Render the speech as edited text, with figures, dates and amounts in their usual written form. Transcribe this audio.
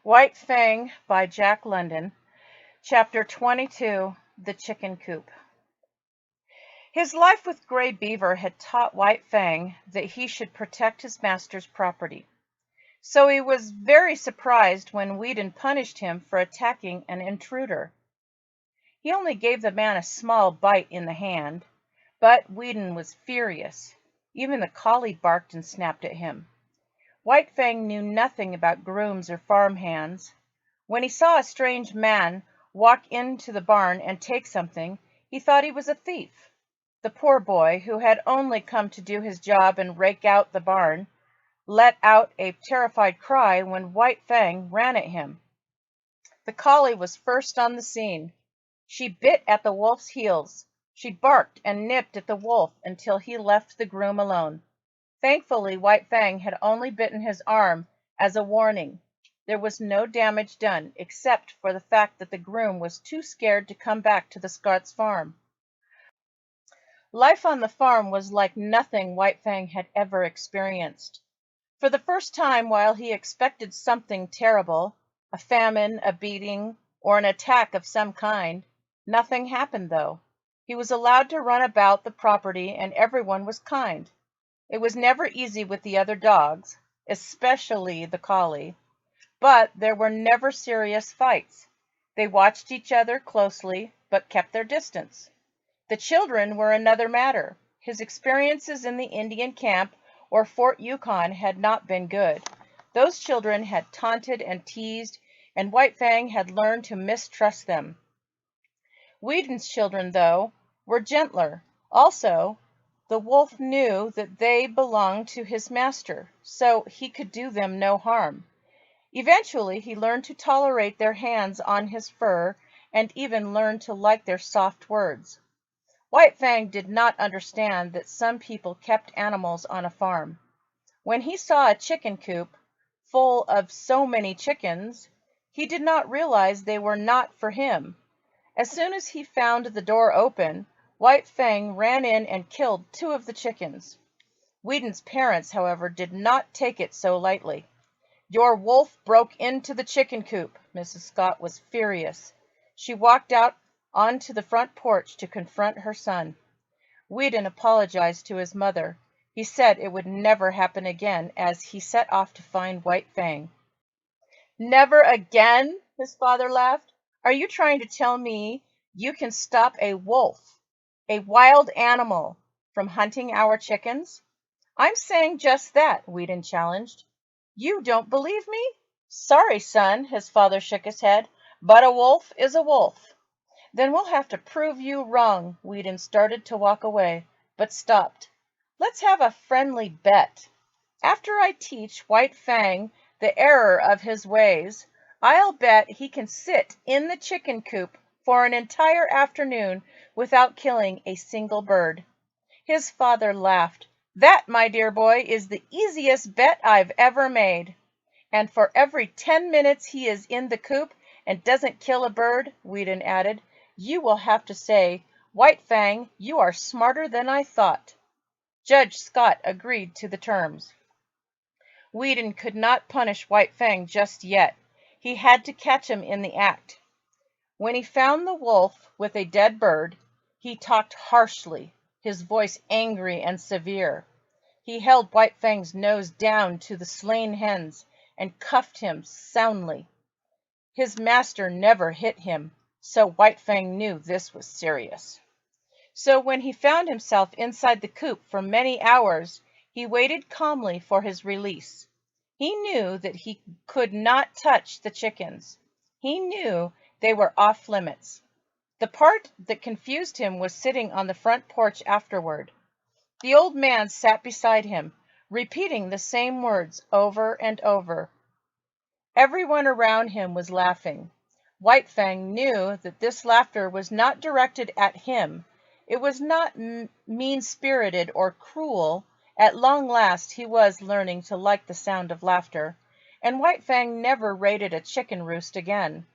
White Fang by Jack London, Chapter 22, The Chicken Coop. His life with Gray Beaver had taught White Fang that he should protect his master's property. So he was very surprised when Weedon punished him for attacking an intruder. He only gave the man a small bite in the hand, but Weedon was furious. Even the collie barked and snapped at him. White Fang knew nothing about grooms or farm hands. When he saw a strange man walk into the barn and take something, he thought he was a thief. The poor boy, who had only come to do his job and rake out the barn, let out a terrified cry when White Fang ran at him. The collie was first on the scene. She bit at the wolf's heels. She barked and nipped at the wolf until he left the groom alone. Thankfully, White Fang had only bitten his arm as a warning. There was no damage done, except for the fact that the groom was too scared to come back to the Scots farm. Life on the farm was like nothing White Fang had ever experienced. For the first time, while he expected something terrible, a famine, a beating, or an attack of some kind, nothing happened though. He was allowed to run about the property and everyone was kind. It was never easy with the other dogs, especially the collie, but there were never serious fights. They watched each other closely, but kept their distance. The children were another matter. His experiences in the Indian camp or Fort Yukon had not been good. Those children had taunted and teased, and White Fang had learned to mistrust them. Weedon's children, though, were gentler. Also, the wolf knew that they belonged to his master, so he could do them no harm. Eventually, he learned to tolerate their hands on his fur and even learned to like their soft words. White Fang did not understand that some people kept animals on a farm. When he saw a chicken coop full of so many chickens, he did not realize they were not for him. As soon as he found the door open, White Fang ran in and killed 2 of the chickens. Weedon's parents, however, did not take it so lightly. "Your wolf broke into the chicken coop." Mrs. Scott was furious. She walked out onto the front porch to confront her son. Weedon apologized to his mother. He said it would never happen again as he set off to find White Fang. "Never again?" his father laughed. "Are you trying to tell me you can stop a wolf, a wild animal, from hunting our chickens?" "I'm saying just that," Weedon challenged. "You don't believe me?" "Sorry, son," his father shook his head, "but a wolf is a wolf." "Then we'll have to prove you wrong." Weedon started to walk away, but stopped. "Let's have a friendly bet. After I teach White Fang the error of his ways, I'll bet he can sit in the chicken coop for an entire afternoon without killing a single bird." His father laughed. "That, my dear boy, is the easiest bet I've ever made." "And for every 10 minutes he is in the coop and doesn't kill a bird," Weedon added, "you will have to say, 'White Fang, you are smarter than I thought.'" Judge Scott agreed to the terms. Weedon could not punish White Fang just yet. He had to catch him in the act. When he found the wolf with a dead bird, he talked harshly, his voice angry and severe. He held White Fang's nose down to the slain hens and cuffed him soundly. His master never hit him, so White Fang knew this was serious. So when he found himself inside the coop for many hours, he waited calmly for his release. He knew that he could not touch the chickens. He knew they were off limits. The part that confused him was sitting on the front porch afterward. The old man sat beside him, repeating the same words over and over. Everyone around him was laughing. White Fang knew that this laughter was not directed at him. It was not mean-spirited or cruel. At long last he was learning to like the sound of laughter, and White Fang never raided a chicken roost again.